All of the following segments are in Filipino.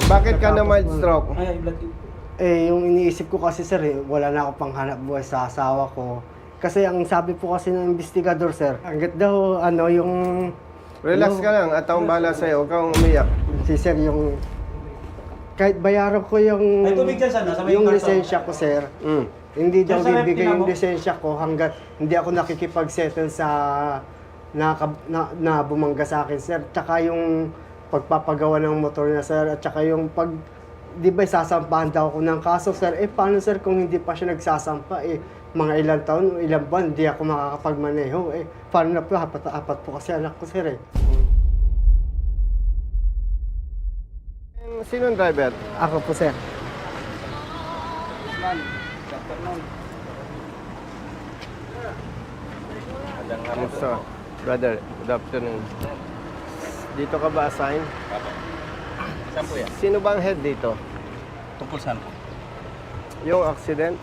Bakit ka na mild stroke? Ay, blood tube. Yung iniisip ko kasi sir, wala na ako pang hanap buhay sa asawa ko. Kasi ang sabi po kasi ng investigador sir, hanggat daw yung... Relax ka lang at akong bahala sa'yo. Huwag kang umiyak. Si sir yung... Kahit bayaran ko yung... Ay, tubig dyan sana, sa may yung karton. lisensya ko sir. Hindi daw Diyan sa rep, bibigay tingnan yung mo. lisensya ko hanggat hindi ako nakikipag-settle sa na bumangga sa akin sir. Tsaka yung pagpapagawa ng motor niya sir at tsaka yung pag di ba sasampahan daw ako ng kaso sir. Paano sir kung hindi pa siya nagsasampa mga ilang taon, ilang buwan, hindi ako makakapagmaneho paano na po, apat po kasi anak ko sir Sino ang driver? Ako po sir. Kamusta? Brother, good afternoon. Dito ka ba assign? Saan po yan? Sino ba ang head dito? Tungkol saan po? Yung accident?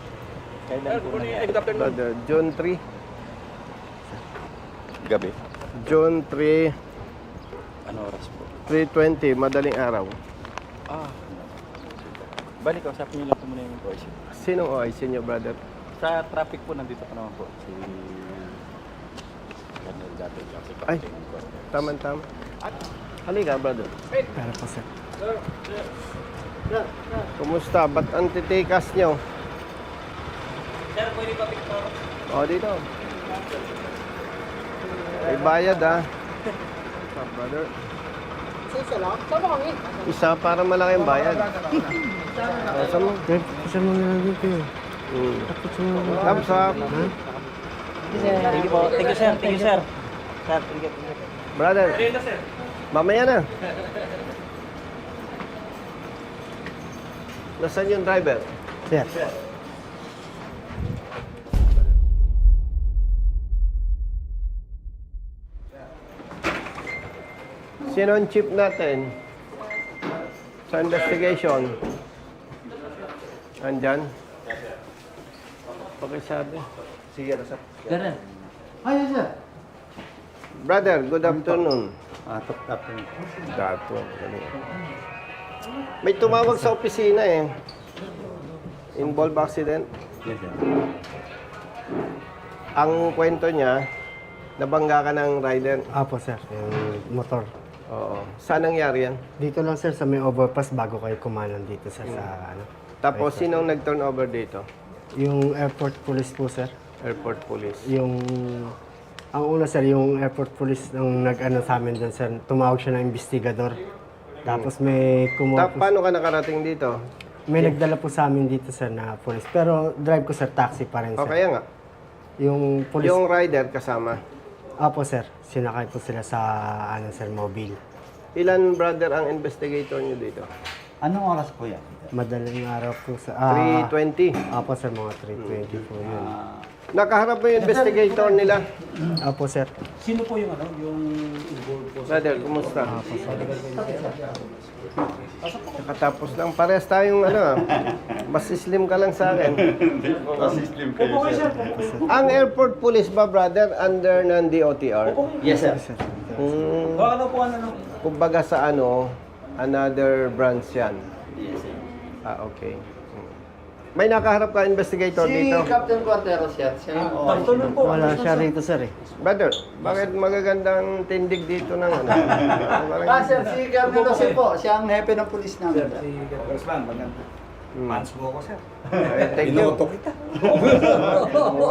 Kailan po nangyari? Brother, June 3. Gabi. June 3, Ano oras po? 3:20, madaling araw. Balik, kausapin niyo lang po muna yung boys. Sinong OIC niyo, brother? Sa traffic po, nandito pa naman po. Si... Daniel dati. Ay, tama-tama. Halika, brother. Pero po sir. Kumusta? Ba't ang titikas niyo? Sir, pwede pa picture? O, dito. May bayad, ha? Brother. Isa lang? Sama kami. Isa para malaki ang bayad. Saan mo? Isa mo na lang dito Thumbs up. Thank you po. Thank you, sir. Thank you, sir. Sir, thank you. Brother, mamaya na. Nasaan yung driver? Sir. Sino ang chief natin? Sa investigation? Andyan? Pakisabi. Sige, sir. Ganun. Ay, sir. Brother, good afternoon. Top yun. Dato. May tumawag sa opisina Involved accident. Yes, sir. Ang kwento niya, nabangga ka ng rider. Apo sir, yung motor. Oo. Saan nangyari yan? Dito lang sir sa may overpass bago kayo kumanan dito sir sa Tapos, sinong nag-turn over dito? Yung airport police po sir. Airport police. Yung ang una sir, yung airport police nung nag-ano sa amin doon sir, tumawag siya ng investigador. Tapos may kumuha po, Paano ka nakarating dito? may nagdala po sa amin dito sir na police. Pero drive ko sir, taxi pa rin O sir. kaya nga. Yung police, Yung rider kasama. apo sir, sinakay po sila sa sir, mobile. Ilan brother ang investigator niyo dito? Anong oras po yan? Madaling araw po sa 3:20. Apo sir, mga 3:20 po yun. Nakaharap mo yung investigator nila. Apo sir. Sino po yung yung involved po? Brother, kumusta? Nakatapos lang. Pares tayong mas slim ka lang sa akin. Slim kayo, sir. Ang airport police ba, brother, under ng DOTR? Yes, sir. Baka na po ano. Kumbaga sa another branch yan. Yes, sir. Okay. May nakaharap ka investigator dito? Captain Cuarteros yan. Siya yung Pagtulong po. Wala siya rito sir Brother, bakit magagandang tindig dito ng sir, si Captain Jose po. Siya ang hepe ng pulis namin. Congressman, maganda. Pants mo ako, sir. Thank you. kita.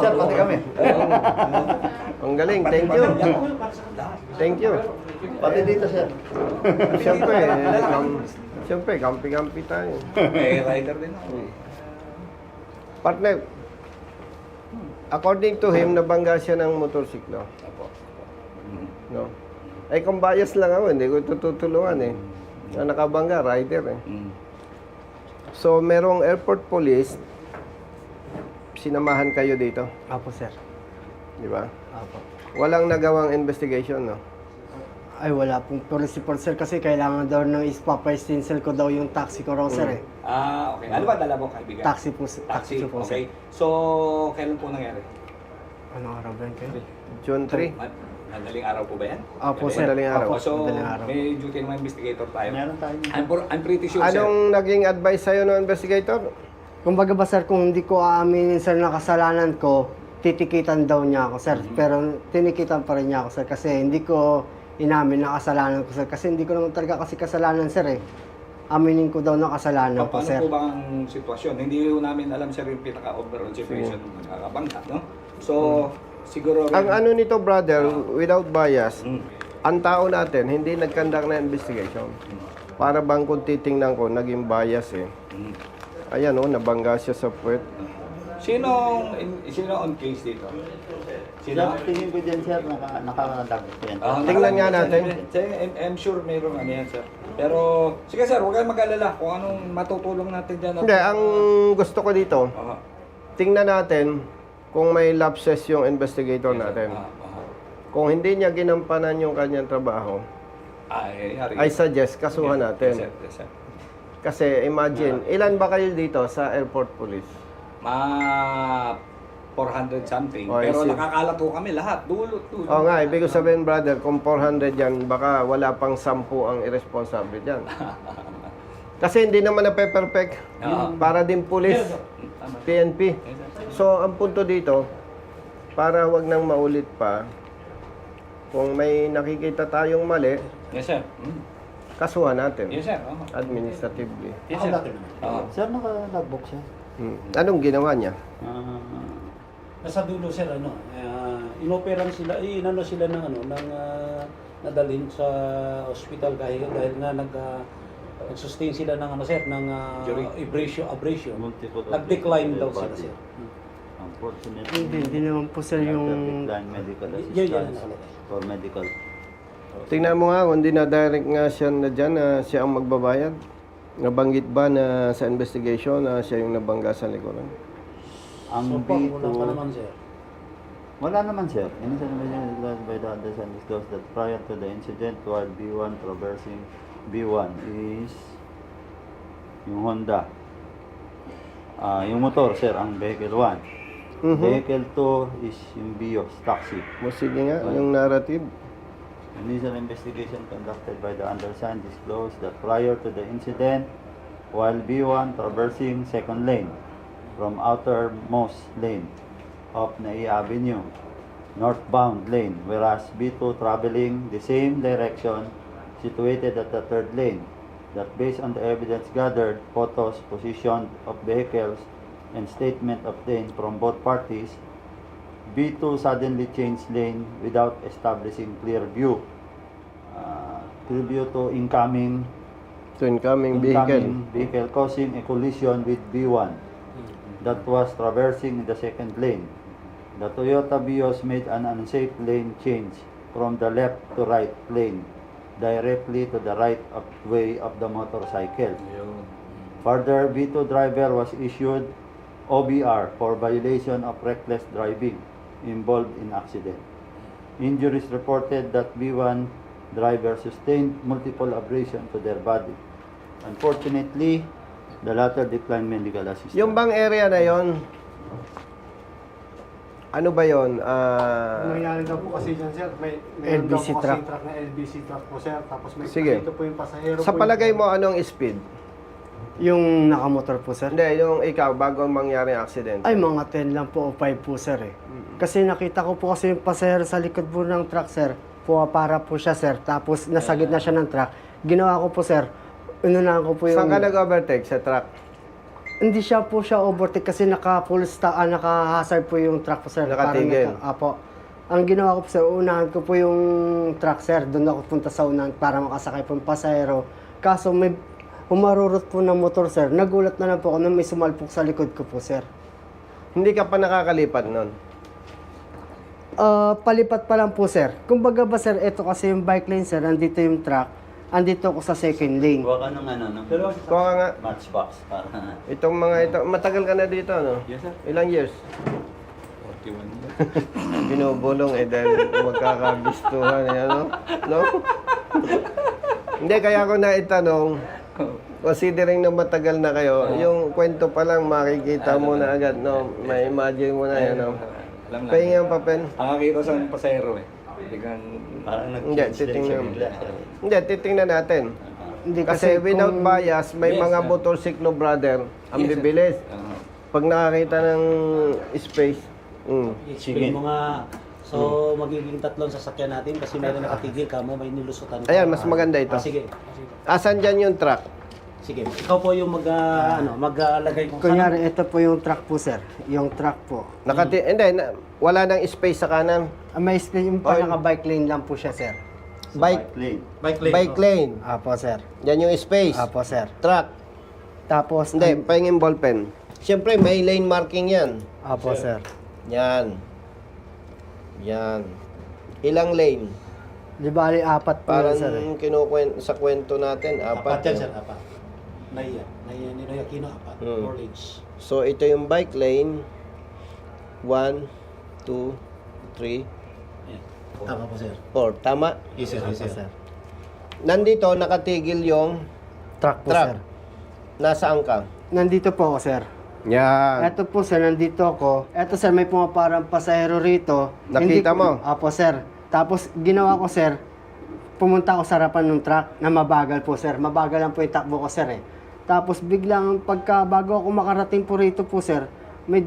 Sir, pati kami. Ang galing, thank you. Thank you. Pati dito, sir. Siyempre, kampi-kampi tayo. Rider din ako. Partner, according to him, nabangga siya ng motorsiklo. No? Ay, kung bias lang ako, hindi ko tutulungan Ang nakabangga, rider So, merong airport police, sinamahan kayo dito, Apo sir. di ba? Apo. Walang nagawang investigation, no? Ay, wala pong police report sir kasi kailangan daw ng ispapastinsel ko daw yung taxi ko raw sir Okay. Ano ba dala mo, kaibigan? Taxi po, taxi po Okay. sir. So, kailan po nangyari? Anong araw ba yun kayo? June 3. Madaling araw po ba yan? Opo, sir. Madaling araw. Opo, so Madaling araw. may duty ng mga investigator tayo. Meron tayo. I'm pretty sure, sir. Anong naging advice sa'yo ng investigator? Kumbaga ba sir, kung hindi ko aaminin sir na kasalanan ko, titikitan daw niya ako sir. Pero tinikitan pa rin niya ako sir kasi hindi ko inamin na kasalanan ko sir. Kasi hindi ko naman talaga kasi kasalanan sir eh. Aminin ko daw na kasalanan ko Paano sir. po ba ang sitwasyon? Hindi po namin alam, sir, yung pinaka-overall situation ng nakakabangga, no? So, siguro... Ang ano nito, brother, without bias, Mm. ang tao natin hindi nagkandak na investigation. Para bang kung titingnan ko, naging bias eh. Mm. Ayan oh, nabangga siya sa puwet. Sino on case dito? Sir, tingin ko dyan, sir, naka-document. Tingnan nga natin. I'm sure mayroong ano yan, sir. Pero, sige sir, huwag kayong mag-alala kung anong matutulong natin dyan. Hindi, ang gusto ko dito, Aha. tingnan natin kung may lapses yung investigator natin. Kung hindi niya ginampanan yung kanyang trabaho, I suggest kasuhan natin. Yes, sir. Yes, sir. Kasi imagine, ilan ba kayo dito sa airport police? 400 something. Oh, I Pero see. nakakalat po kami lahat. Dulo. Oo nga, ibig ko sabihin brother, kung 400 yan, baka wala pang 10 ang irresponsible dyan. Kasi hindi naman na-perfect. Oo. Para din police, Tama. PNP. So, ang punto dito, para wag nang maulit pa, kung may nakikita tayong mali, Yes, sir. kasuhan natin. Yes, sir. Oo. Administratively. Yes, sir. Oo. Sir, naka-logbook siya. Anong ginawa niya? Nasa dulo sir inoperan sila, inano sila ng nadalhin sa ospital dahil nga nag-sustain sila ng abrasion. Multiple Nag-decline daw sila body. sir. Unfortunately, Hindi naman po sir yung... decline medical Yan. assistance for medical. Tingnan mo nga, kung di na-direct nga siya na dyan na siya ang magbabayad. Nabanggit ba na sa investigation na siya yung nabangga sa likuran? Ang So far, wala B2, pa naman sir. wala naman sir. Innocent investigation by the undersigned disclosed that prior to the incident while B1 traversing B1 is yung Honda. Yung motor sir, ang vehicle 1. Vehicle 2 is yung Vios taxi. O sige nga, yung narrative. Initial investigation conducted by the undersigned disclosed that prior to the incident, while B1 traversing second lane from outermost lane of Naiya Avenue, northbound lane, whereas B2 traveling the same direction situated at the third lane, that based on the evidence gathered, photos, position of vehicles, and statement obtained from both parties, B2 suddenly changed lane without establishing clear view. Clear view to incoming vehicle causing a collision with B1 that was traversing in the second lane. The Toyota Vios made an unsafe lane change from the left to right lane directly to the right of way of the motorcycle. Further, B2 driver was issued OBR for violation of reckless driving involved in accident. Injuries reported that B1 driver sustained multiple abrasions to their body. Unfortunately, the latter declined medical assistance. Yung bang area na yon, ano ba yon? Nangyari daw po kasi dyan sir, may LBC daw po truck. kasing truck na LBC truck po sir, tapos may Sige. dito po yung pasahero Sa po palagay yung, mo, anong speed? yung nakamotor po sir. Hindi, yung ikaw, bago mangyari ang accident. Ay, mga 10 lang po o 5 po sir eh. Kasi nakita ko po kasi yung pasahero sa likod po ng truck sir, para po siya sir, tapos nasa gitna siya ng truck. Ginawa ko po sir, inunahan ko po yung... Saan ka nag-overtake? Sa truck? Hindi po siya overtake kasi naka-hazard po yung truck po sir. Nakatigil. Apo. Ang ginawa ko po sir, unahan ko po yung truck sir, doon ako punta sa unahan para makasakay po yung pasahero. Kaso may umarurot po ng motor sir, nagulat na lang po ako na may sumalpok sa likod ko po sir. Hindi ka pa nakakalipat nun. Palipat pa lang po sir. Kumbaga ba sir, ito kasi yung bike lane sir, andito yung truck, andito ako sa second lane. Kuha ka ng ano, no? Kung nga, Matchbox para... itong mga ito, matagal ka na dito, no? Yes, sir. Ilang years? 41. Binubulong dahil magkakagustuhan, ano? No? Hindi, kaya ko na itanong, considering na matagal na kayo, yung kwento pa lang makikita mo na agad, no? May imagine mo na yan, no? Alam lang. Pahinga ang papel. Ang nakita sa pasahero Biglang, Parang Hindi, nag-change din siya titingnan. bigla. Hindi, titingnan natin. Hindi Kasi without kung- bias, may Yes, mga sir. motorsiklo, brother, ang Yes, sir. bibilis. ah, Pag nakakita ng space, I-explain mo nga. So, magiging tatlong sasakyan natin kasi meron nakatigil ka mo, may nilusutan ka. Ayan, mas maganda ito. Sige. asan dyan yung truck? Sige. Ikaw po yung mag-alagay kung Kunyari, ito po yung truck po, sir. Yung truck po. Hindi, wala nang space sa kanan. May space, yung naka-bike lane lang po siya, sir. Bike, Lane. bike lane. bike lane. Apo, sir. Yan yung space. Apo, sir. Truck. Tapos, Hindi, pahingin ballpen. Siyempre, may lane marking yan. Apo, sir. Yan. Yan. Ilang lane? Di bali, apat po Parang yan, sir. sa kwento natin, Apat apat. yan, sir. Apat. Naya Ninoy Aquino, apat. Hmm. 4 lanes. So, ito yung bike lane. 1, 2, 3, Ayan. Tama po, sir. 4. Tama? Yes, sir. Yes, Apo, sir. sir. Nandito, nakatigil yung Truck po, truck. sir. Nasaan ka? Nandito po ako, sir. Yan. Eto po, sir, nandito ako. Eto, sir, may pumaparang pasahero rito. Nakita mo? Apo, sir. Tapos, ginawa ko, sir, pumunta ako sa harapan ng truck na mabagal po, sir. Mabagal lang po yung takbo ko, sir, eh. Tapos, biglang, bago ako makarating po rito po, sir, may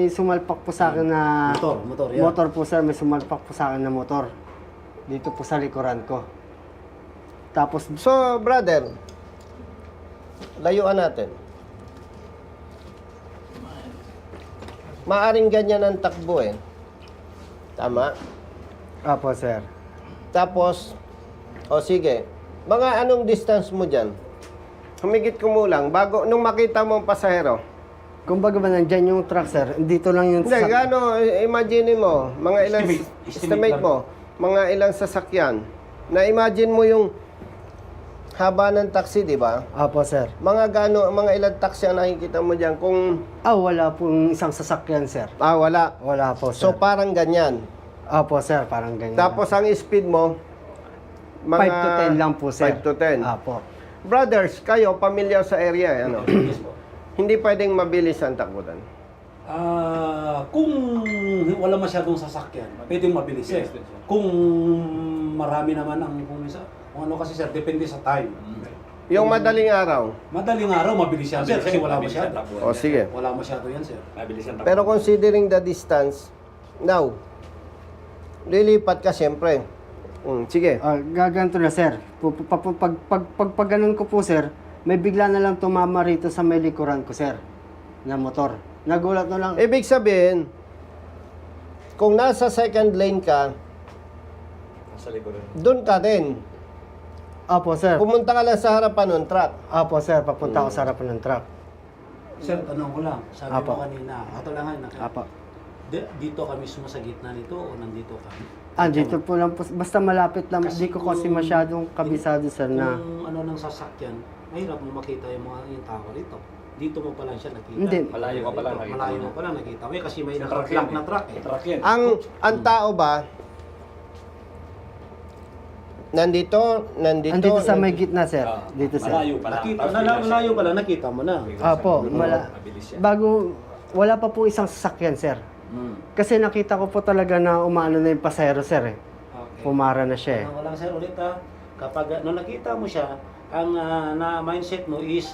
sumalpak po sa akin na... Motor, yan. Motor po, sir. May sumalpak po sa akin na motor. Dito po sa likuran ko. Tapos, So, brother, layuan natin. Maaring ganyan ang takbo eh. Tama? apo, sir. Tapos, sige, mga anong distance mo dyan? Humigit kumulang, bago, nung makita mo ang pasahero. Kumbaga ba nandyan yung truck, sir? Dito lang yung... Hindi, gano, imagine mo, mga ilang, Estimate estimate lang. mo, mga ilang sasakyan. Na-imagine mo yung haba ng taxi, di ba? Apo, sir. Mga ilang taxi ang nakikita mo dyan. Kung, Wala pong isang sasakyan, sir. wala. Wala po, sir. So, parang ganyan. Apo, sir, parang ganyan. Tapos, ang speed mo, 5 to 10 lang po, sir. 5 to 10. Apo. Brothers, kayo, familiar sa area, eh, ano? Yes po. Hindi pwedeng mabilis ang takbutan. Kung wala masyadong sasakyan, pwedeng mabilis eh. Kung marami naman kung ano kasi sir, depende sa time. Yung madaling araw. Madaling araw, mabilis yan sir, kasi wala masyado. O, sige. Wala masyado yan sir. mabilis ang takbo. Pero considering the distance, now, lilipat ka siyempre. Sige. Gaganto na, sir. Pag ganun ko po, sir, may bigla na lang tumama rito sa may likuran ko, sir, na motor. Nagulat na lang. Ibig sabihin, kung nasa second lane ka, Sa likuran. doon ka din. Apo, sir. Pumunta ka lang sa harapan ng truck. Apo, sir. Papunta ako sa harapan ng truck. Sir, tanong ko lang, sabi Apo. mo kanina, ato lang nga, Apo. dito ka mismo sa gitna nito o nandito ka? Dito po lang po. Basta malapit lang. Hindi ko kasi masyadong kabisado, sir, na... Kung ano ng sasakyan, mahirap mo makita yung tao rito. Dito mo pa lang siya nakita. Hindi. Malayo ka pa lang nakita. Malayo mo pa lang nakita. Kasi may Sa naka-block yan, na truck eh. Truck yan. Ang tao ba, nandito, Andito sa may gitna, sir. Ah, Dito, sir. Malayo pa lang. Nakita, Tapos bigla siya. malayo pa lang, nakita mo na. Apo, Mabilis yan. bago, wala pa po isang sasakyan, sir. Kasi nakita ko po talaga na umaano na yung pasahero, sir, eh. Okay. Pumara na siya, eh. Ano lang sir ulit ha, kapag nung nakita mo siya, ang na mindset mo is,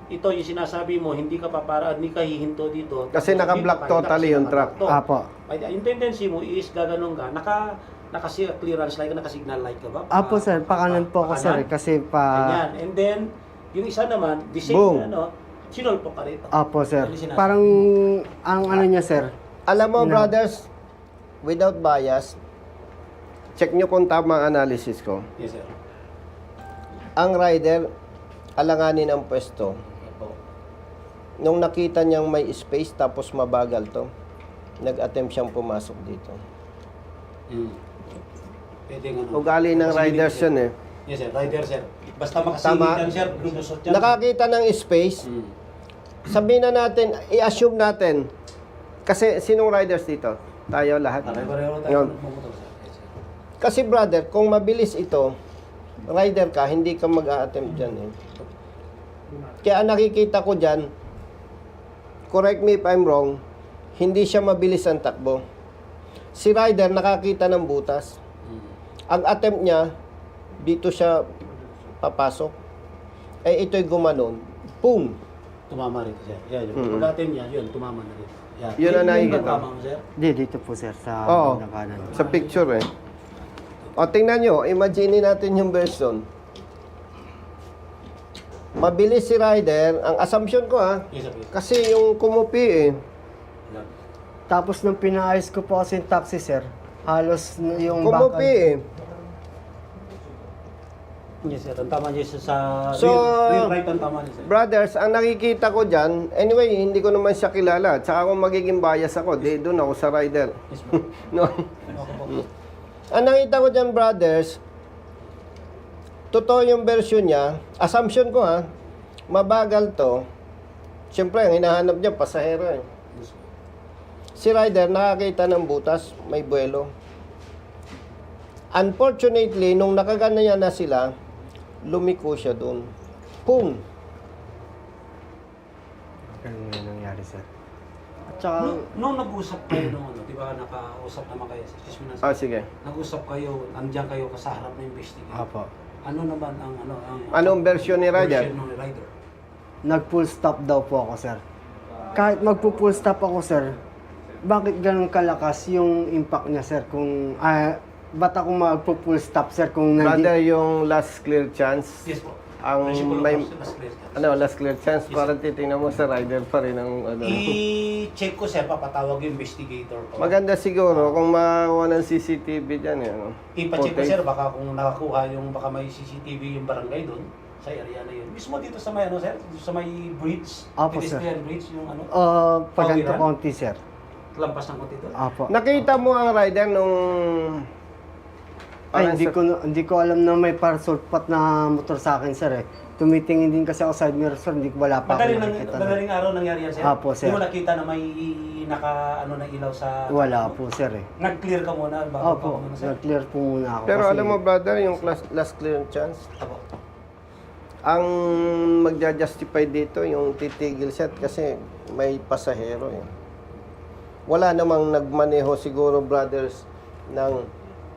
ito yung sinasabi mo, hindi ka papara, hindi ka hihinto dito. Kasi Tapos naka-block dito ka, totally kasi yung truck. naka-block to. Apo. Ay, yung tendency mo is gaganon ka, naka-clearance light, naka-signal light ka ba? Apo, sir. Pakanan po ako, sir, eh. Kasi Ganyan. And then, yung isa naman, the same, Boom. sinolpo ka rito. Apo, sir. Ano sinasabi? Parang, ang ano niya, sir. Alam mo, Ina- brothers, without bias, check nyo kung tama ang analysis ko. Yes, sir. Ang rider, alanganin ang pwesto. Opo. Nung nakita niyang may space tapos mabagal to, nag-attempt siyang pumasok dito. Pwede nga. Ugali ng riders yun eh. Yes, sir. Rider, sir. Basta makasilid Tama. yan, sir. Lulusot yan. Nakakita ng space, Mm. sabihin na natin, i-assume natin, kasi sinong riders dito? Tayo lahat. Pareho tayo Yun. nagmumotor, sir. Yes, sir. Kasi brother, kung mabilis ito, rider ka, hindi ka mag-a-attempt dyan eh. Kaya ang nakikita ko dyan, correct me if I'm wrong, hindi siya mabilis ang takbo. Si rider nakakita ng butas. Ang attempt niya, dito siya papasok. Eh, ito'y gumanon. Boom! Tumama rin, sir. Yan, yung Mm. pagkatim niya, yun, tumama na rin. Yan. Yun ang nakikita. ba tama mo, sir? Di, dito po sir, sa Oo. bandang kanan. Sa picture eh. O, tingnan nyo. Imagine natin yung version. Mabilis si rider. Ang assumption ko Yes, sir. kasi yung kumupi eh. Yan. Tapos nung pinaayos ko po kasi yung taxi sir, halos yung Kumupi eh. Yes, sir. Ang tama niya sa So, real right ang tama niya, sir. Brothers, ang nakikita ko dyan, anyway, hindi ko naman siya kilala. Tsaka kung magiging bias ako, di doon ako sa rider. Yes, po. No? Okay po. Ang nakita ko dyan, brothers, totoo yung version niya. Assumption ko mabagal to. Siyempre, ang hinahanap niya, pasahero eh. Yes, po. Si rider, nakakita ng butas, may buwelo. Unfortunately, nung nakagana niya na sila, lumiko siya doon. Boom! Ganun yung nangyari sir. At saka, Nung nag-usap kayo nung ano, di ba nakausap naman kayo, excuse me na, sir. Sige. Nag-usap kayo, nandiyan kayo sa harap ng investigator. apo, Ano naman ang Anong version ni rider? version ng rider? nag-full stop daw po ako sir. Kahit magpo-full stop ako sir, bakit ganun kalakas yung impact niya sir? Kung, ba't ako magpo-full stop sir kung Brother, yung last clear chance, Yes po. ang Principle of may, last clear chance. last clear chance, parang titingnan mo sa rider pa rin ang I-check ko sir, papatawag yung investigator ko. Maganda siguro kung makakuha ng CCTV dyan eh. I-check ko Footage. sir, baka kung nakakuha yung, baka may CCTV yung barangay doon, sa area na yun. Mismo dito sa may, sir, dito sa may bridge, Apo, sir. pedestrian bridge, yung pagganto Pawiran? konti sir. lampas ng konti doon. Apo. Nakita mo ang rider nung... Ay, parang hindi ko alam na may parasulpat na motor sa akin sir eh. Tumitingin din kasi ako side mirror sir, wala pa ako nakikita. Madaling araw nangyari yan, sir? Apo, sir. Hindi mo nakita na may na ilaw sa... Wala po sir eh. Nag-clear ka muna bago Opo, ka muna, sir? nag-clear po muna ako. Pero kasi, alam mo brother, yung last clear chance, Apo. ang magja-justify dito yung titigil siya kasi may pasahero eh. Wala namang nagmaneho siguro brothers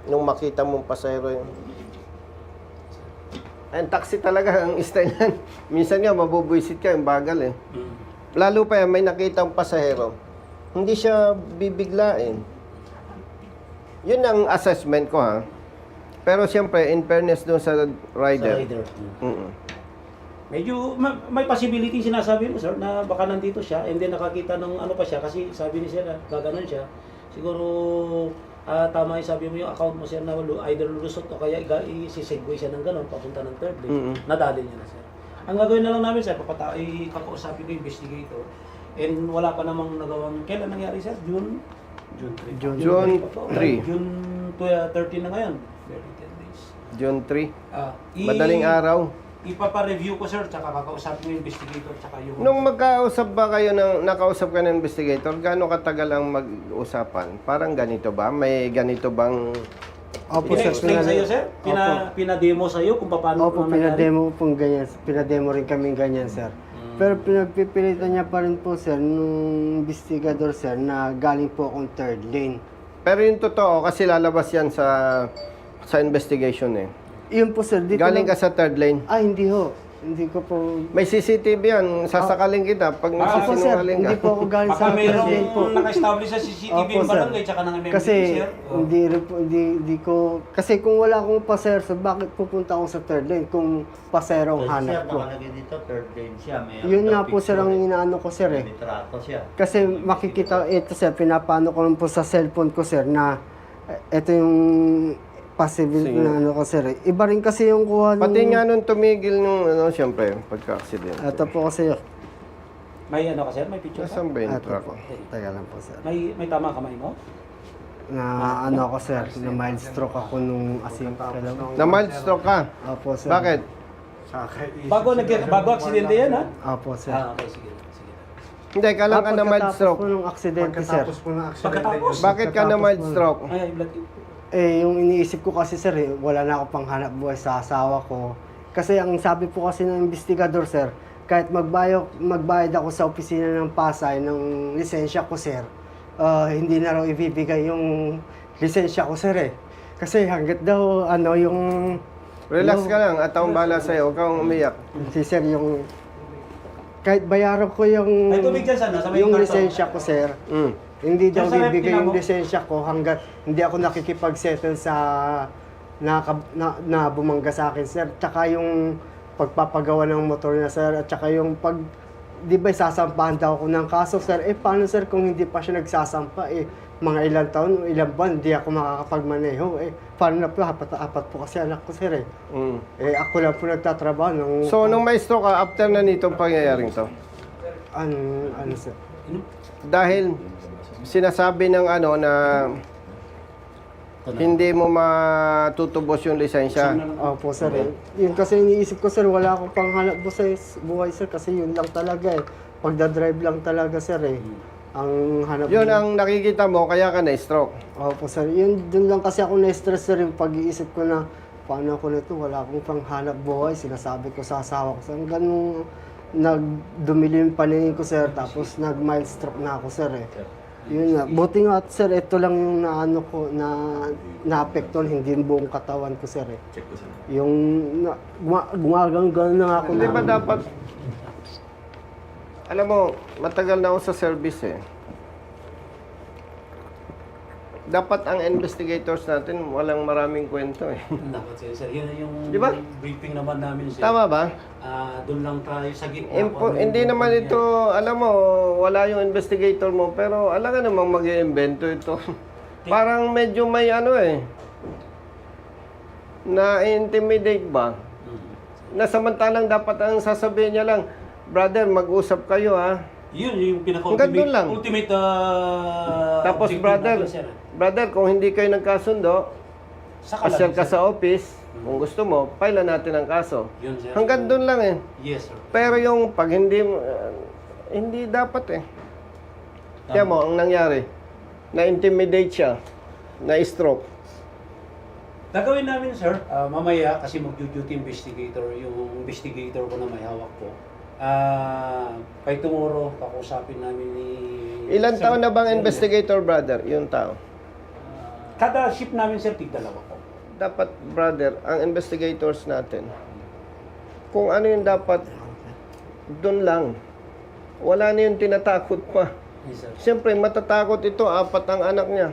nung makita mong pasahero yun. Ang taxi talaga ang style yan. Minsan nga mabubuisit ka, yung bagal eh. Mm. Lalo pa yan, may nakita ang pasahero. Hindi siya bibiglain. Yun ang assessment ko Pero siyempre, in fairness doon sa rider. Sa rider. Mm-mm. Medyo may possibility sinasabi mo, sir, na baka nandito siya and then nakakita ng ano pa siya kasi sabi ni sir, gaganon siya. Siguro tama yung sabi mo yung account mo, sir, na either lusot o kaya i-segue siya ng ganon papunta ng third lane. Nadali niya na, sir. Ang gagawin na lang namin, sir, kakausapin ko yung investigator and wala pa namang nagawang, kailan nangyari, sir? June 3. June 3. June 13 na ngayon. Barely 10 days. June 3. Madaling Madaling araw. Ipapa-review ko, sir, tsaka kakausap mo yung investigator, tsaka yung... Nung magkausap ba kayo nakausap ka ng investigator, gaano katagal ang mag-usapan? Parang ganito ba? May ganito bang... Opo sir, Pina-explain sa'yo, sir? Opo. Pinademo sa'yo kung paano... Opo, pinademo pong ganyan. Pinademo rin kami ganyan sir. Pero pinagpipilitan niya pa rin po sir, nung investigador sir, na galing po akong third lane. Pero yung totoo, kasi lalabas yan sa investigation eh. Yun po sir, dito Galing lang- ka sa third lane. hindi ho. Hindi ko po... May CCTV yan, sasakalin kita pag Opo sir, nagsisinungaling ka. hindi po ako galing Baka sa third mayroong lane po. naka-establish sa CCTV Opo, yung sir. barangay, tsaka ng MMDA, Kasi sir. Oh. hindi rin po, hindi ko, kasi kung wala akong pasero, so bakit pupunta ako sa third lane kung pasero ang Kasi hanap siya, ko? nakalagay dito, third lane siya. May Yun nga po picture sir ang eh. inaano ko sir May eh. litrato siya. Kasi makikita, ito sir, pinapano ko lang po sa cellphone ko sir na ito yung possible Sige. na ano ko sir eh. Iba rin kasi yung kuha nung... Pati nga nung tumigil nung, siyempre, pagka-accident. Ito po kasi yun. May ano ka, sir? May picture ka? Nasaan ba yung Ito truck? po. Teka lang po sir. May tama kamay mo? Na ano ako sir, na mild stroke ako nung Na mild stroke ka? Opo sir. Bakit? Bago aksidente yan, ha? Opo sir. Okay, sige. Hindi, kailan ka na mild Pagkatapos stroke? po nung aksidente sir. Pagkatapos? Bakit ka na mild Pagkatapos stroke? Ay, blood. Yung iniisip ko kasi sir, wala na ako pang hanap buhay sa asawa ko. Kasi ang sabi po kasi ng investigador sir, kahit magbayad ako sa opisina ng Pasay ng lisensya ko sir, hindi na raw ibibigay yung lisensya ko sir eh. Kasi hanggat daw, yung... Relax ka lang at taong bala sa'yo. Huwag kang umiyak. Si sir, kahit bayaran ko yung... Ay, tubig dyan sana, sa may yung karton. lisensya ko, sir. Mm. Hindi daw Diyan sa rep, bibigay tingnan yung mo. lisensya ko hanggat hindi ako nakikipag-settle sa na bumangga sa akin, sir. Tsaka yung pagpapagawa ng motor niya, sir. At tsaka yung di ba sasampahan daw ako ng kaso, sir? Paano, sir, kung hindi pa siya nagsasampa? Mga ilang taon, ilang buwan, hindi ako makakapagmaneho. Paano na po? Apat po kasi anak ko, sir, Mm. ako lang po nagtatrabaho. So, nung may stroke ka, after na nitong pangyayaring to, Ano, sir? dahil sinasabi ng na hindi mo matutubos yung lisensya. Opo, sir. Yun kasi iniisip ko, sir, wala akong panghanap buhay, sir, kasi yun lang talaga Pagdadrive lang talaga, sir, Ang hanap Yun ang nakikita mo, kaya ka na-stroke. Opo, sir. Dun lang kasi ako na-stress, sir, yung pag-iisip ko na paano ako nito, wala akong panghanap buhay. Sinasabi ko sa asawa ko, sir. Hanggang nung nagdumili yung paningin ko, sir, tapos nag-mild stroke na ako, sir, Yun nga. Buti nga, sir, ito lang yung na-apektuhan, hindi yung buong katawan ko, sir, Yung gumagano na nga ako. Hindi ba dapat, alam mo, matagal na ako sa service Dapat ang investigators natin walang maraming kwento Dapat, sir. Yun yung Di ba? briefing naman namin, sir. Tama ba? Doon lang tayo sa gitna. Hindi naman ito, alam mo, wala yung investigator mo, pero alam ka namang mag-iimbento ito. Parang medyo may na-intimidate ba? Na samantalang dapat ang sasabihin niya lang, brother, mag-usap kayo Yun yung Hanggang doon lang. pinaka-ultimate Tapos objective brother, natin, sir. kung hindi kayo nagkasundo, Saka pasyal lang, ka sir. sa office, kung gusto mo, file natin ang kaso. Yun, sir. Hanggang doon lang Yes, sir. Pero yung pag hindi, hindi dapat Kaya mo, ang nangyari, na-intimidate siya, na-stroke. Gagawin namin, sir, mamaya, kasi mag-duty investigator, yung investigator ko na may hawak ko. By tomorrow, kakusapin namin ni... Ilan Sir, taon na bang yun, investigator, brother? Yung tao. Kada shift namin, sir, tig-dalawa po. Dapat, brother, ang investigators natin, kung ano yung dapat, doon lang. Wala na yung tinatakot pa. Yes, sir. Siyempre, matatakot ito, 4 ang anak niya.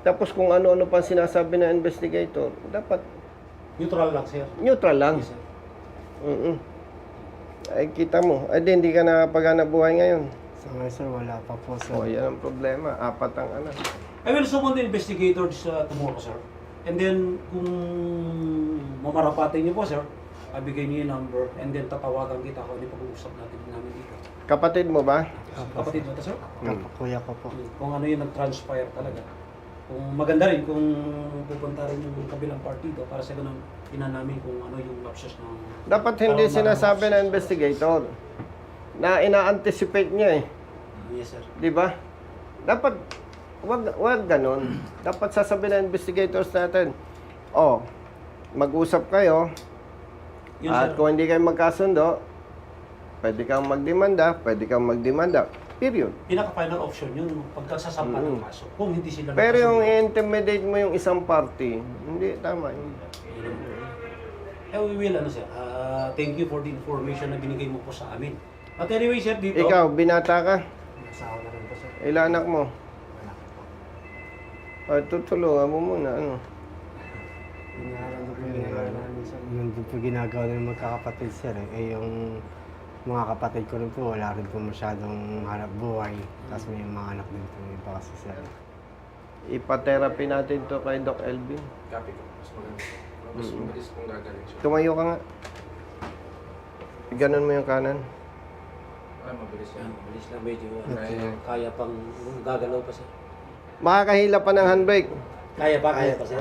Tapos kung ano-ano pa sinasabi ng investigator, dapat Neutral lang, sir. neutral lang. Yes, sir. Ay, kita mo. Ay, di, hindi ka nakapaghanap buhay ngayon. So, ngayon, sir, wala pa po, sir. O, yan ang problema. 4 ang anak. I will summon the investigators tomorrow, sir. And then, kung mamarapatin niyo po, sir, bigay niyo yung number and then tatawagan kita kung ano yung pag-uusap namin dito. Kapatid mo ba? Kapatid mo ito, sir? Kuya ko po. Kung ano yung nag-transpire talaga. Kung maganda rin kung pupunta rin yung kabilang partido para sa ganun namin kung ano yung lapses ng... Dapat hindi Para sinasabi ma- ng investigator na ina-anticipate niya Yes, sir. Di ba? Dapat, wag ganon. Dapat sasabihin ng investigators natin, mag-usap kayo, Yun, at sir. kung hindi kayo magkasundo, pwede kang magdemanda, period. Pinaka-final option yun pagkasasampa ng kaso. Kung hindi sila Pero yung nagkasundo. i-intimidate mo yung isang party, hindi tama yun. We will, sir. Thank you for the information na binigay mo po sa amin. But anyway, sir, dito... Ikaw, binata ka, Asawa na rin po, sir. ilan anak mo? Tutulungan mo muna, Yung din po ginagawa ng magkakapatid, sir, yung mga kapatid ko rin po, wala rin po masyadong hanap buhay. Tapos may mga anak din po iba kasi, sir. Ipa-therapy natin to kay Doc Elvin. Copy ko. Mas maganda. Mas mabilis kung gagaling siya. Tumayo ka nga. Ganon mo yung kanan. Ay, mabilis yan. Bilis lang medyo Okay. kaya pang gagalaw pa, sir. Makakahila pa ng handbrake. Kaya pa, sir?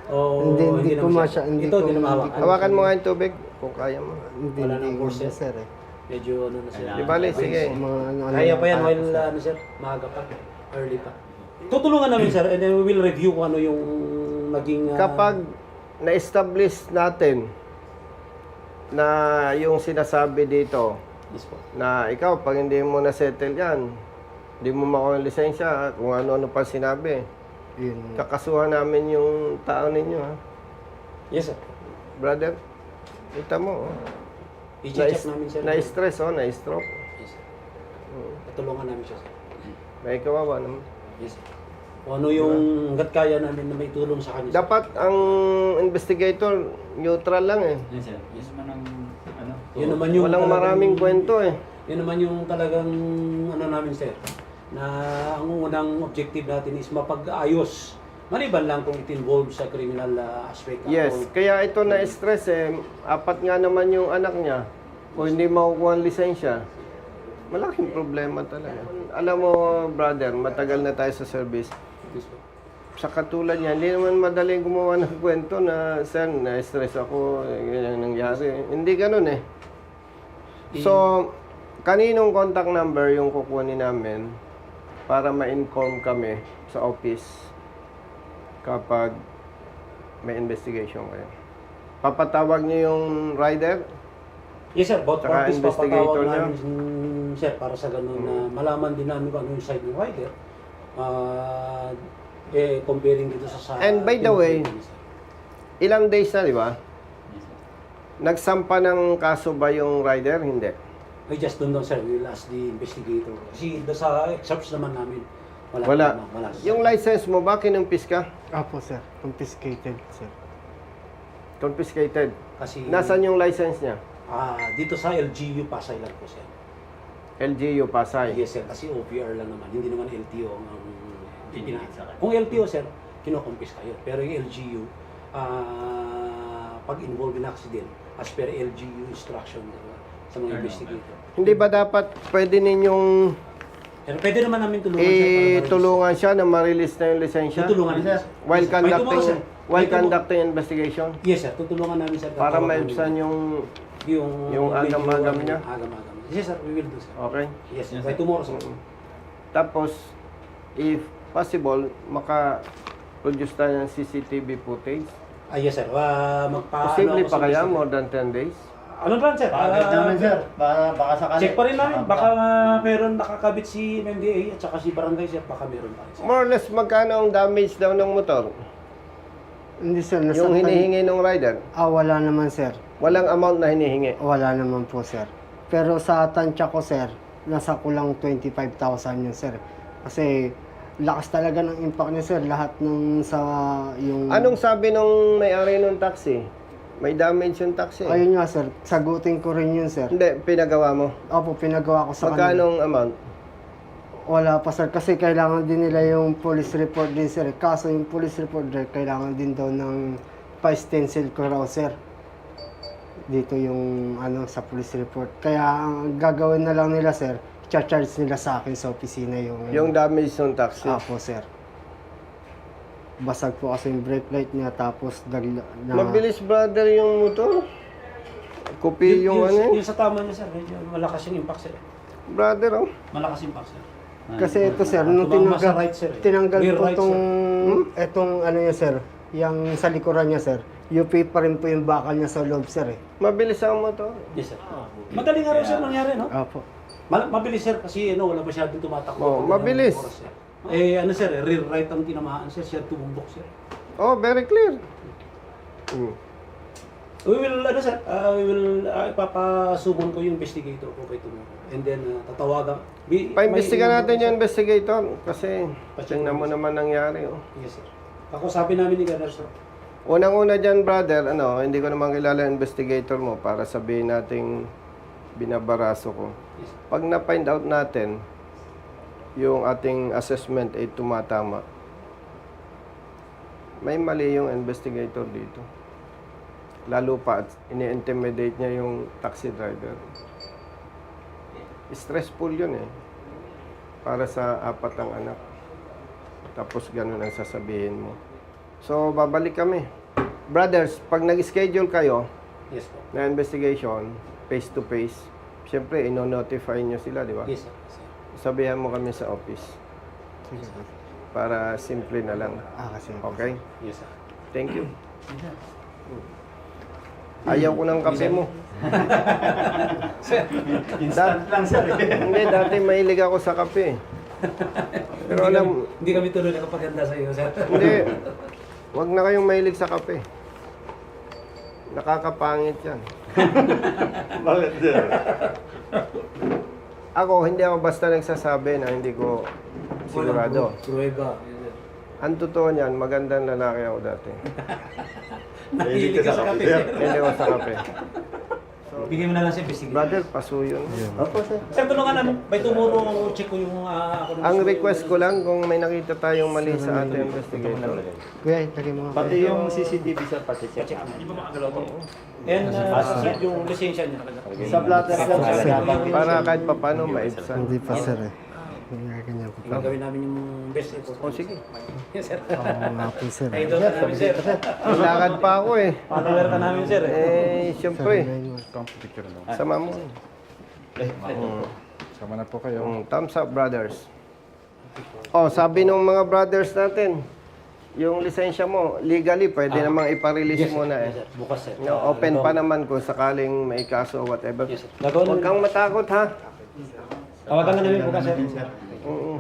O Hindi ko naman masya, hindi Ito, ko- hindi na mahawak. Hawakan mo nga yung tubig kung kaya mo. Hindi, Wala hindi nang ko course, siya, sir. sir, Medyo ano na, sir. Di bali, sige. Mga Kaya pa yan while, sir. sir, maaga pa, early pa. Tutulungan namin, sir, and then we will review kung ano yung naging... Kapag na-establish natin na yung sinasabi dito, Yes po. na ikaw, pag hindi mo na-settle yan, hindi mo makuha ng lisensya, kung ano-ano pa sinabi. Yun. Kakasuhan namin yung tao ninyo, ha? Yes, sir. Brother, kita mo, oh. I-check namin, sir. Na-stress, oh, na-stroke. Yes, sir. Patulungan namin siya, sir. Naikawawa naman. Yes, sir. Kung ano yung hanggat kaya namin na may tulong sa kanya. sir. Dapat ang investigator, neutral lang eh. Yes, sir. Yes, man ang ano. Yun naman yung Walang talagang- maraming kwento eh. Yun naman yung talagang ano namin, sir. Na ang unang objective natin is mapag-ayos. Maliban lang kung it involves sa criminal aspect. Yes, Or- kaya ito na-stress eh. Apat nga naman yung anak niya. Kung hindi makukuha ang lisensya, malaking problema talaga. Alam mo, brother, matagal na tayo sa service. Yes, sir. Sa katulad niya, hindi naman madaling gumawa ng kwento na, sir, na-stress ako, ganyan nangyari. Hindi ganun eh. So, kaninong contact number yung kukunin namin para ma-inform kami sa office kapag may investigation kayo? Papatawag niyo yung rider? Yes, sir. Both Saka parties investigator papatawag namin, sir, para sa ganun na malaman din namin kung ano yung side ng rider. Comparing dito sa... And by the way, ilang days na, di ba? Nagsampa ng kaso ba yung rider? Hindi. I just don't know, sir. We'll ask the investigator. Kasi sa excerpts naman namin, Wala. Wala. Yung license mo ba, kinumpis ka? Apo, sir. Confiscated, sir. Confiscated. Kasi, Nasaan yung license niya? dito sa LGU Pasay lang po, sir. LGU Pasay. Yes, sir. Kasi OPR lang naman. Hindi naman LTO ang Kung LTO, sir, kinukumpis kayo. Pero yung LGU, pag involved in accident, as per LGU instruction sa mga investigator. Hindi ba dapat pwede ninyong Pero pwede naman namin tulungan, sir. para ma-release. tulungan siya na ma-release na yung lisensya? Tutulungan namin, sir. While Yes, sir. By tomorrow, sir. conducting By tomorrow. conducting investigation? Yes, sir. Tutulungan namin, sir. Para Tatawag maibsan namin. yung agam-agam medyo, niya? Agam-agam. Yes, sir. We will do, sir. Okay. Yes, sir. By tomorrow, sir. Tapos, if possible, maka-produce tayo ng CCTV footage. Yes, sir. Posible pa kaya more than 10 days? Ano ba, sir? Pagkat namin, sir. Baka sakali. Check pa rin namin. Baka meron nakakabit si MMDA at saka si Barangay, sir. Baka meron pa rin, sir. More or less, magkano ang damage daw ng motor? Hindi, sir. Yung hinihingi ng rider? Wala naman, sir. Walang amount na hinihingi. Wala naman po, sir. Pero sa tansya ko, sir, nasa kulang 25,000 yun, sir. Kasi lakas talaga ng impact niya, sir. Lahat ng sa yung... Anong sabi nung may-ari ng taxi? May damage yung taxi. Ayun nga, sir. Sagutin ko rin yun, sir. Hindi, pinagawa mo. Opo, pinagawa ko sa kanila. Magkano ang amount? Wala pa, sir. Kasi kailangan din nila yung police report din, sir. Kaso yung police report, sir, kailangan din daw ng pa-stencil ko raw, sir. Dito yung ano sa police report. Kaya ang gagawin na lang nila, sir, charge nila sa akin sa opisina Yung damage ng taxi. Apo, sir. Basag po kasi yung brake light niya, tapos Mabilis, brother, yung motor. Kopi yung ano Yung sa tama niya, sir. Medyo malakas yung impact, sir. Brother, oh. Malakas impact, sir. Kasi ito, sir, nung Tumama sa tinanggal, right, sir, eh. tinanggal Rear po right, itong, sir. etong ano niya, sir, yung sa likuran niya, sir, UP pa rin po yung bakal niya sa loob, sir, eh. Mabilis ang motor. Yes, sir. Madaling araw, sir, nangyari, no? Apo. Mabilis, sir, kasi wala masyadong tumatakbo. Oh, mabilis. Oras, sir. Sir, rear right ang tinamaan, sir. Siya tumumbok, sir. Oh, very clear. We will, we will, ipapasugon ko yung investigator ko kay tomorrow. And then, tatawagan. Pa-investiga natin yung investigator kasi Pa-check tingnan mo naman nangyari. Oh. Yes, sir. Ako sabi namin ni Gunnar, sir. Unang-una dyan, brother, hindi ko naman kilala yung investigator mo para sabihin nating binabaraso ko. Yes. Pag na-find out natin yung ating assessment ay tumatama, may mali yung investigator dito. Lalo pa at ini-intimidate niya yung taxi driver. Stressful yun eh. Para sa apat ang anak. Tapos ganun ang sasabihin mo. So, babalik kami. Brothers, pag nag-schedule kayo Yes, po. na investigation, face to face, syempre, ino-notify nyo sila, di ba? Yes, sir. Yes, sir. Sabihan mo kami sa office. Sige, sir. Para simple na lang. Kasi. Okay? Yes, sir. Thank you. Ayaw ko ng kape mo. Instant lang, sir. Hindi, dati mahilig ako sa kape. Pero alam, Hindi kami tuloy nakapaganda sa iyo, sir. hindi. Huwag na kayong mahilig sa kape. Nakakapangit yan. Bakit, sir? Ako, hindi ako basta nagsasabi na hindi ko sigurado. Prueba. Ang totoo niyan, magandang lalaki ako dati. Nahilig ka sa kape, sir. Hindi ako sa kape. Bigyan mo na lang sa investigation. Brother, pasuyo na. Opo, sir. Sir, tulungan namin. By tomorrow, check ko yung ako. Ang request ko lang, kung may nakita tayong mali sa ating investigator, Kuya, itagay mo nga. Pati yung CCTV, sir, pati check. Hindi ba makagalaw to? And yung lisensya niya. Sa blatter, sir, para kahit papano maibsan. Hindi pa, sir eh. Ganyan ko pa. Gagawin namin yung best effort. O sige, Yes, sir. Oo nga po, sir. Idol ka namin, sir. lakad pa ako eh. Follower ka namin, sir. Siyempre, Picture lang. sama mo. Sama na po kayo. Thumbs up, brothers. Oh, sabi nung mga brothers natin, yung lisensya mo, legally, pwede namang iparelease mo na eh. Yes, sir. Bukas, sir. No, open pa naman kung sakaling may kaso o whatever. Yes, sir. Gagawin Huwag kang matakot ha. Tawagan na namin bukas, sir. Oo.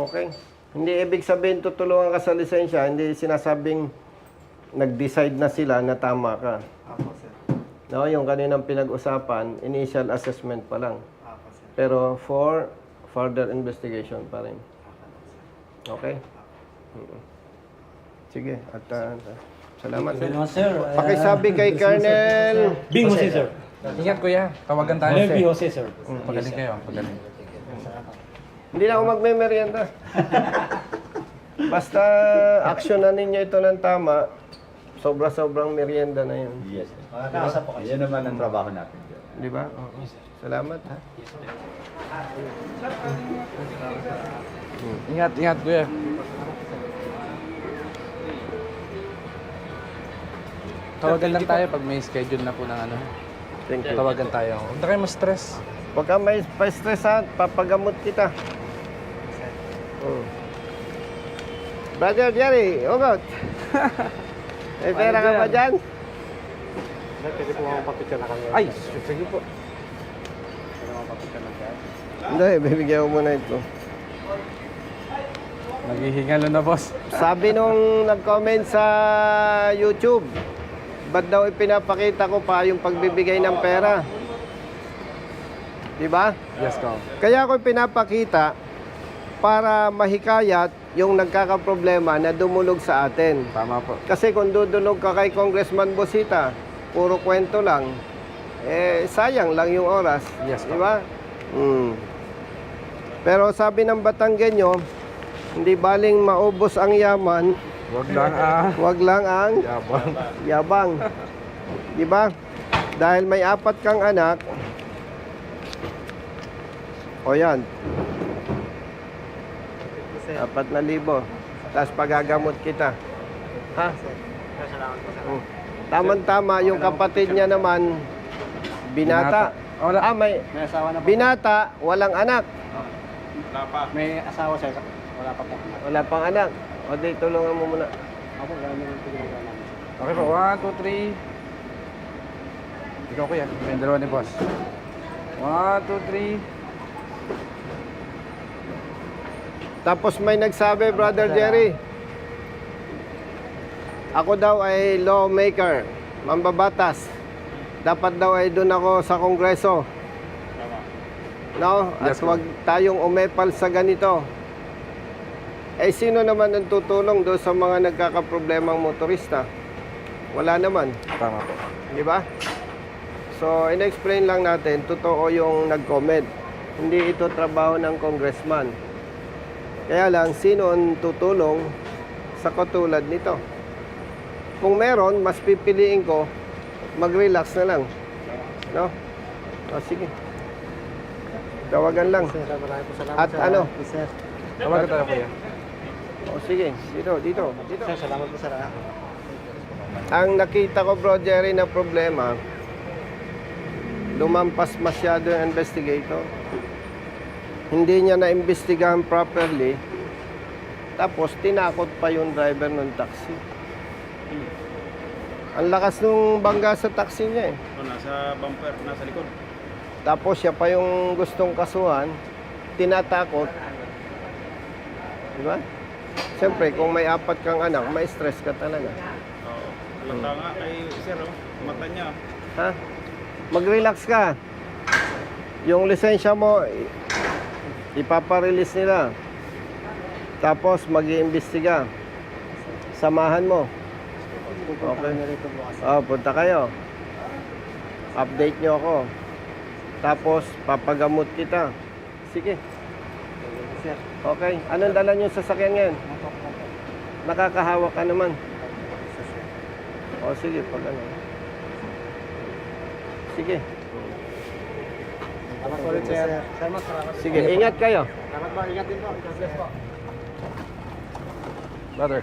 Okay. Hindi ibig sabihin tutulungan ka sa lisensya, hindi sinasabing nag-decide na sila na tama ka. No, yung kaninang pinag-usapan, initial assessment pa lang. Pero for further investigation pa rin. Okay? Sige, at salamat. Thank you very much, sir. Pakisabi kay Colonel Bing Jose, sir. Ingat kuya, tawagan tayo. Bing Jose, sir. Pagaling kayo, pagaling. Hindi na ako magme-merienda. Basta aksyonan ninyo ito ng tama, sobra-sobrang merienda na yun. Yes, sir. Yan naman ang trabaho natin. Di ba? Oo. Salamat ha. Ingat, ingat kuya. Tawagan lang tayo pag may schedule na po ng ano. Thank you. Tawagan tayo. Huwag na kayo ma-stress. Huwag ka may pa-stress ha, papagamot kita. Brother Jerry, ugot. May pera ka ba dyan? Pwede po akong papicture na kami. Ay, sige po. Hindi, bibigyan ko muna ito. Naghihingalo na boss. Sabi nung nag-comment sa YouTube, ba't daw ipinapakita ko pa yung pagbibigay ng pera? Di ba? Yes, ko. Kaya ako pinapakita para mahikayat yung nagkakaproblema na dumulog sa atin. Tama po. Kasi kung dudulog ka kay Congressman Bosita, puro kwento lang, eh sayang lang yung oras. Yes, Di ba? Pero sabi ng Batanggenyo, hindi baling maubos ang yaman, Huwag lang wag lang ang yabang. yabang. Di ba? Dahil may 4 kang anak, o yan, 4,000. Tapos pagagamot kita. Ha? Tama-tama, yung kapatid niya naman, binata. Wala. May May asawa na po. binata, walang anak. May asawa, sir. Wala pa po. Wala pang anak. O di, tulungan mo muna. Ako, gano'n yung pinagawa namin. Okay po, 1, 2, 3. Ikaw kuya, may dalawa ni boss. 1, 2, 3. Tapos may nagsabi, Brother Jerry, ako daw ay lawmaker, mambabatas. Dapat daw ay doon ako sa Kongreso. No? At Yes, ma'am. wag tayong umepal sa ganito. Eh, sino naman ang tutulong doon sa mga nagkakaproblemang motorista? Wala naman. Tama po. Di ba? So, in-explain lang natin, totoo yung nag-comment. Hindi ito trabaho ng congressman. Kaya lang, sino ang tutulong sa katulad nito? Kung meron, mas pipiliin ko, mag-relax na lang. No? O, sige. Tawagan lang. Sir, maraming po salamat. At sir. ano? Sir. Tawagan tayo kuya. O, sige. Dito. Sir, salamat po, sir. Ang nakita ko, Bro Jerry, na problema, lumampas masyado yung investigator. Hindi niya na-imbestigahan properly. Tapos, tinakot pa yung driver ng taxi. Ang lakas nung bangga sa taxi niya eh. Nasa bumper, nasa likod. Tapos, siya pa yung gustong kasuhan, tinatakot. Di ba? Siyempre, kung may 4 kang anak, may stress ka talaga. Lata nga kay sir, oh. Mata niya. Ha? Mag-relax ka. Yung lisensya mo, ipaparelease nila. Tapos, mag-iimbestiga. Samahan mo. Okay. Punta kayo. Update nyo ako. Tapos, papagamot kita. Sige. Okay. Anong dala nyo sa sasakyan ngayon? Nakakahawak ka naman. O, sige. Pag ano. Sige. Salamat ulit, sir. Sige, ingat kayo. Salamat po, ingat din po. Brother.